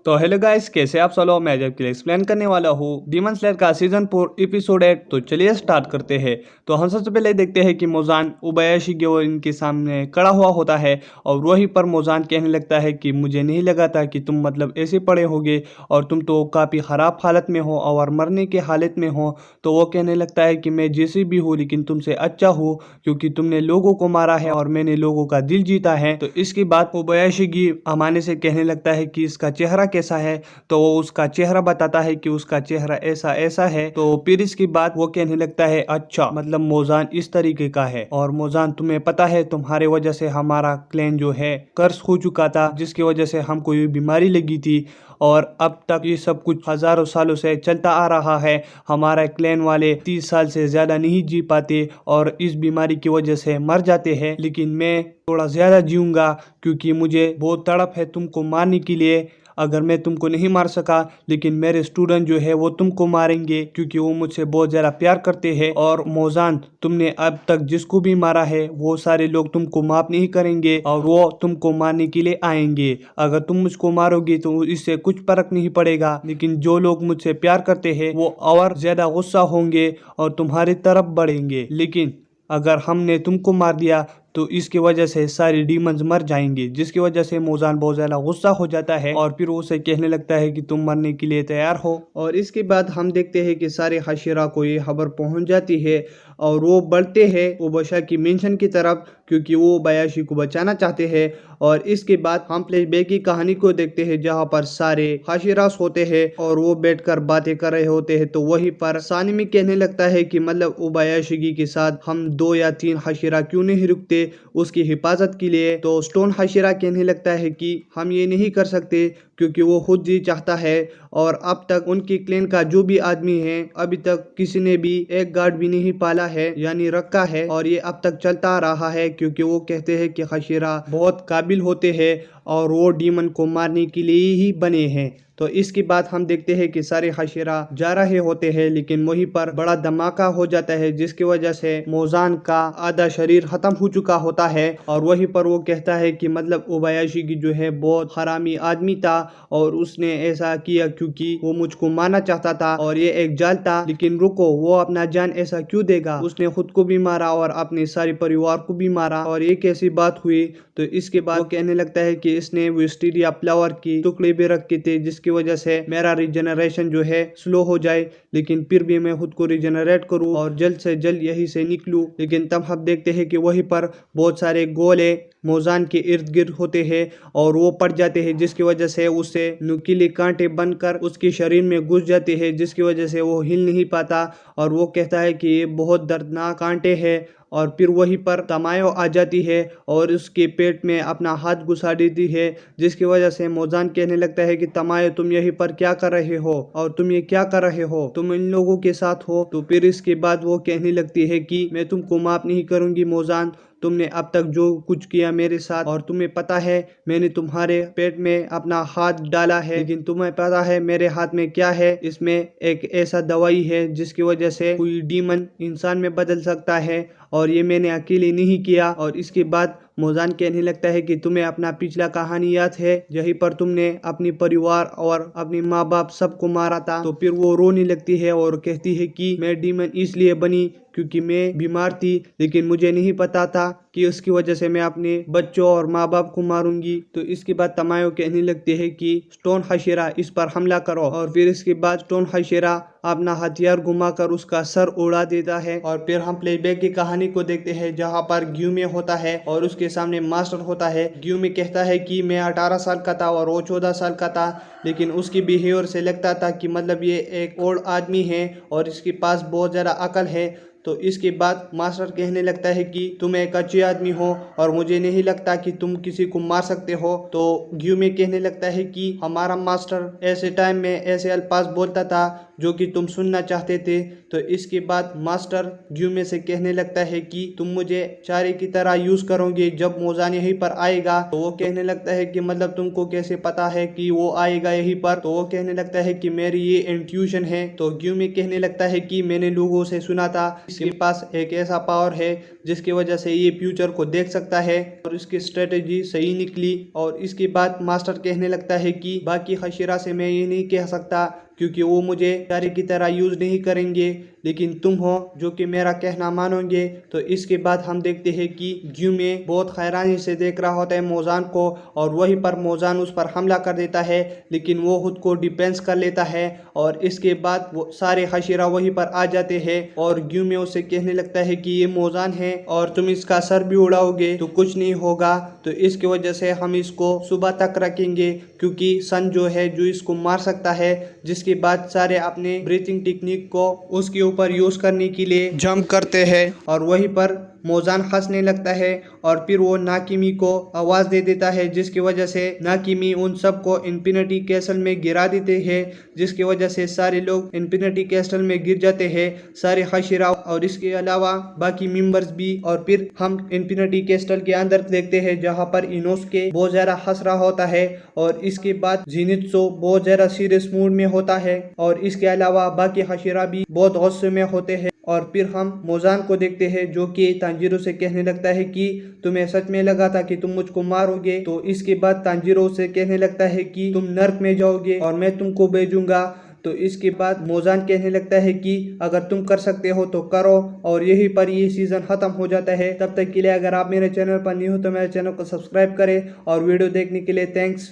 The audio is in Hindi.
तो हेलो गाइस, कैसे आप सब लोग। मैं जब के लिए एक्सप्लेन करने वाला हूँ डीमन स्लेयर का सीजन 4 एपिसोड 8। तो चलिए स्टार्ट करते हैं। तो हम सबसे पहले देखते हैं कि मोजान उबायाशी के और इनके सामने खड़ा हुआ होता है और वहीं पर मोजान कहने लगता है कि मुझे नहीं लगा था कि तुम मतलब ऐसे पड़े होगे और तुम तो काफ़ी ख़राब हालत में हो और मरने के हालत में हो। तो वो कहने लगता है कि मैं जैसे भी हूँ लेकिन तुमसे अच्छा हूँ क्योंकि तुमने लोगों को मारा है और मैंने लोगों का दिल जीता है। तो इसके बाद उबायाशी अमाने से कहने लगता है कि इसका चेहरा कैसा है। तो वो उसका चेहरा बताता है कि उसका चेहरा ऐसा ऐसा है। तो फिर इसकी बात वो कहने लगता है अच्छा मतलब मोजान इस तरीके का है। और मोजान तुम्हें पता है तुम्हारे वजह से हमारा क्लैन जो है कर्स हो चुका था, जिसकी वजह से हमको ये बीमारी लगी थी और अब तक ये सब कुछ हजारों सालों से चलता आ रहा है। हमारा क्लैन वाले 30 साल से ज्यादा नहीं जी पाते और इस बीमारी की वजह से मर जाते हैं, लेकिन मैं थोड़ा ज्यादा जीऊंगा क्योंकि मुझे बहुत तड़प है तुमको मारने के लिए। अगर मैं तुमको नहीं मार सका लेकिन मेरे स्टूडेंट जो है वो तुमको मारेंगे क्योंकि वो मुझसे बहुत ज़्यादा प्यार करते हैं। और मोजान तुमने अब तक जिसको भी मारा है वो सारे लोग तुमको माफ नहीं करेंगे और वो तुमको मारने के लिए आएंगे। अगर तुम मुझको मारोगे तो इससे कुछ फर्क नहीं पड़ेगा, लेकिन जो लोग मुझसे प्यार करते हैं वो और ज़्यादा गुस्सा होंगे और तुम्हारी तरफ बढ़ेंगे। लेकिन अगर हमने तुमको मार दिया तो इसकी वजह से सारे डीमंस मर जाएंगे, जिसकी वजह से मोजान बहुत ज़्यादा गुस्सा हो जाता है और फिर वो उसे कहने लगता है कि तुम मरने के लिए तैयार हो। और इसके बाद हम देखते हैं कि सारे हशीरा को ये खबर पहुंच जाती है और वो बढ़ते हैं ओबशा की मेंशन की तरफ क्योंकि वो बायाशी को बचाना चाहते हैं। और इसके बाद हम फ्लैशबैक की कहानी को देखते हैं जहाँ पर सारे हाशिरास होते हैं और वो बैठकर बातें कर रहे होते हैं। तो वहीं पर सानिमी कहने लगता है कि मतलब उबायाशिगी के साथ हम 2 या 3 हाशिरा क्यों नहीं रुकते उसकी हिफाजत के लिए। तो स्टोन हाशिरा कहने लगता है कि हम ये नहीं कर सकते क्योंकि वो खुद जी चाहता है और अब तक उनकी क्लेन का जो भी आदमी है अभी तक किसी ने भी एक गार्ड भी नहीं पाला है यानी रखा है, और ये अब तक चलता रहा है क्योंकि वो कहते हैं कि हशीरा बहुत काबिल होते हैं और वो डीमन को मारने के लिए ही बने हैं। तो इसके बाद हम देखते हैं कि सारे हशीरा जा रहे होते हैं लेकिन वहीं पर बड़ा धमाका हो जाता है जिसकी वजह से मोजान का आधा शरीर खत्म हो चुका होता है। और वहीं पर वो कहता है कि मतलब उबायाशी की जो है बहुत हरामी आदमी था और उसने ऐसा किया क्योंकि वो मुझको मारना चाहता था और ये एक जाल था। लेकिन रुको, वो अपना जान ऐसा क्यों देगा, उसने खुद को भी मारा और अपने सारे परिवार को भी मारा और ये कैसी बात हुई। तो इसके बाद वो कहने लगता है कि इसने विस्टीरिया फ्लावर की टुकड़े भी रखे थे जिसकी वजह से मेरा रिजेनरेशन जो है स्लो हो जाए, लेकिन फिर भी मैं खुद को रिजेनरेट करूं और जल्द से जल्द यहीं से निकलूं। लेकिन तब हम देखते हैं कि वहीं पर बहुत सारे गोले मोजान के इर्द गिर्द होते हैं और वो पड़ जाते हैं जिसकी वजह से उसे नुकीले कांटे बनकर उसके शरीर में घुस जाते हैं जिसकी वजह से वो हिल नहीं पाता। और वो कहता है कि ये बहुत दर्दनाक कांटे हैं। और फिर वहीं पर तमायो आ जाती है और उसके पेट में अपना हाथ घुसा देती है जिसकी वजह से मोजान कहने लगता है कि तमायो तुम यहीं पर क्या कर रहे हो और तुम ये क्या कर रहे हो, तुम इन लोगों के साथ हो। तो फिर इसके बाद वो कहने लगती है कि मैं तुमको माफ नहीं करूंगी मोजान, तुमने अब तक जो कुछ किया मेरे साथ, और तुम्हें पता है मैंने तुम्हारे पेट में अपना हाथ डाला है, लेकिन तुम्हें पता है मेरे हाथ में क्या है, इसमें एक ऐसा दवाई है जिसकी वजह से कोई डीमन इंसान में बदल सकता है और ये मैंने अकेले नहीं किया। और इसके बाद मोजान कहने लगता है कि तुम्हें अपना पिछला कहानी याद है, यहीं पर तुमने अपने परिवार और अपने माँ बाप सबको मारा था। तो फिर वो रोने लगती है और कहती है कि मैं डीमन इसलिए बनी क्योंकि मैं बीमार थी, लेकिन मुझे नहीं पता था कि उसकी वजह से मैं अपने बच्चों और माँ बाप को मारूंगी। तो इसके बाद तमायो कहने लगते हैं कि स्टोन हशीरा इस पर हमला करो। और फिर इसके बाद स्टोन हशीरा अपना हथियार घुमाकर उसका सर उड़ा देता है। और फिर हम प्लेबैक की कहानी को देखते हैं जहाँ पर ग्यूमे होता है और उसके सामने मास्टर होता है। ग्यूमे कहता है कि मैं 18 साल का था और वो 14 साल का था, लेकिन उसकी बिहेवियर से लगता था कि मतलब ये एक ओल्ड आदमी है और इसके पास बहुत ज़्यादा अकल है। तो इसके बाद मास्टर कहने लगता है कि तुम एक अच्छे आदमी हो और मुझे नहीं लगता कि तुम किसी को मार सकते हो। तो ग्यूमे कहने लगता है कि हमारा मास्टर ऐसे टाइम में ऐसे अल्फाज बोलता था जो कि तुम सुनना चाहते थे। तो इसके बाद मास्टर ग्यूमे से कहने लगता है कि तुम मुझे चारे की तरह यूज करोगे जब मोजान यहीं पर आएगा। तो वो कहने लगता है कि मतलब तुमको कैसे पता है कि वो आएगा यहीं पर। तो वो कहने लगता है कि मेरी ये इंट्यूशन है। तो ग्यूमे कहने लगता है कि मैंने लोगों से सुना था इसके पास एक ऐसा पावर है जिसकी वजह से ये फ्यूचर को देख सकता है और इसकी स्ट्रेटेजी सही निकली। और इसके बाद मास्टर कहने लगता है कि बाकी हशीरा से मैं ये नहीं कह सकता क्योंकि वो मुझे प्यारे की तरह यूज नहीं करेंगे, लेकिन तुम हो जो कि मेरा कहना मानोगे। तो इसके बाद हम देखते हैं कि ग्यूमे बहुत हैरानी से देख रहा होता है मोजान को और वहीं पर मोजान उस पर हमला कर देता है, लेकिन वो खुद को डिफेंस कर लेता है। और इसके बाद वो सारे हशीरा वहीं पर आ जाते हैं और ग्यूमे उसे कहने लगता है कि ये मोजान है और तुम इसका सर भी उड़ाओगे तो कुछ नहीं होगा। तो इसकी वजह से हम इसको सुबह तक रखेंगे क्योंकि सन जो है जो इसको मार सकता है। जिसके बाद सारे अपने ब्रीथिंग टेक्निक को उसके ऊपर यूज करने के लिए जंप करते हैं और वहीं पर मोजान हंसने लगता है और फिर वो नाकिमी को आवाज दे देता है, जिसकी वजह से नाकिमी उन सबको इन्फिनिटी कैसल में गिरा देते हैं, जिसकी वजह से सारे लोग इन्फिनिटी कैसल में गिर जाते हैं, सारे हशीरा और इसके अलावा बाकी मेंबर्स भी। और फिर हम इन्फिनिटी कैसल के अंदर देखते हैं जहां पर इनोस्के बहुत ज्यादा हंस रहा होता है और इसके बाद जिनित्सो बहुत ज्यादा सीरियस मूड में होता है और इसके अलावा बाकी हशीरा भी बहुत गुस्से में होते हैं। और फिर हम मोजान को देखते हैं जो कि तांजीरो से कहने लगता है कि तुम्हें सच में लगा था कि तुम मुझको मारोगे। तो इसके बाद तांजीरो से कहने लगता है कि तुम नर्क में जाओगे और मैं तुमको भेजूंगा। तो इसके बाद मोजान कहने लगता है कि अगर तुम कर सकते हो तो करो। और यहीं पर ये सीजन खत्म हो जाता है। तब तक के लिए अगर आप मेरे चैनल पर नहीं हो तो मेरे चैनल को सब्सक्राइब करें और वीडियो देखने के लिए थैंक्स।